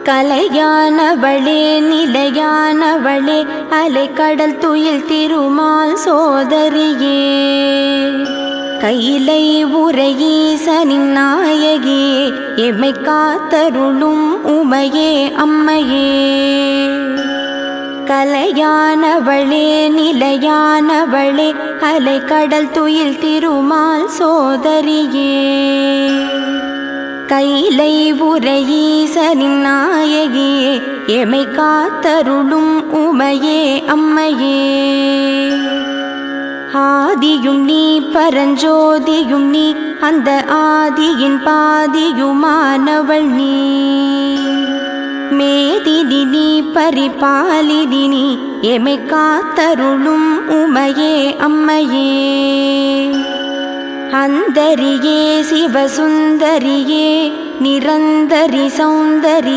கலையானவளே நிலையானவளே அலைக்கடல் துயில் திருமால் சோதரியே கையிலை உரையீசனின் நாயகியே எம்மை காத்தருளும் உமையே அம்மையே கலையானவளே நிலையானவளே அலைக்கடல் துயில் திருமால் சோதரியே கையிலை உரையீசனின் நாயகியே எமை காத்தருளும் உமையே அம்மையே ஆதியும் நீ பரஞ்சோதியும் நீ அந்த ஆதியின் பாதியுமானவள் நீ மேதினி நீ பரிபாலினி நீ எமை காத்தருளும் உமையே அம்மையே அந்தரியே சிவசுந்தரியே நிரந்தரி சௌந்தரி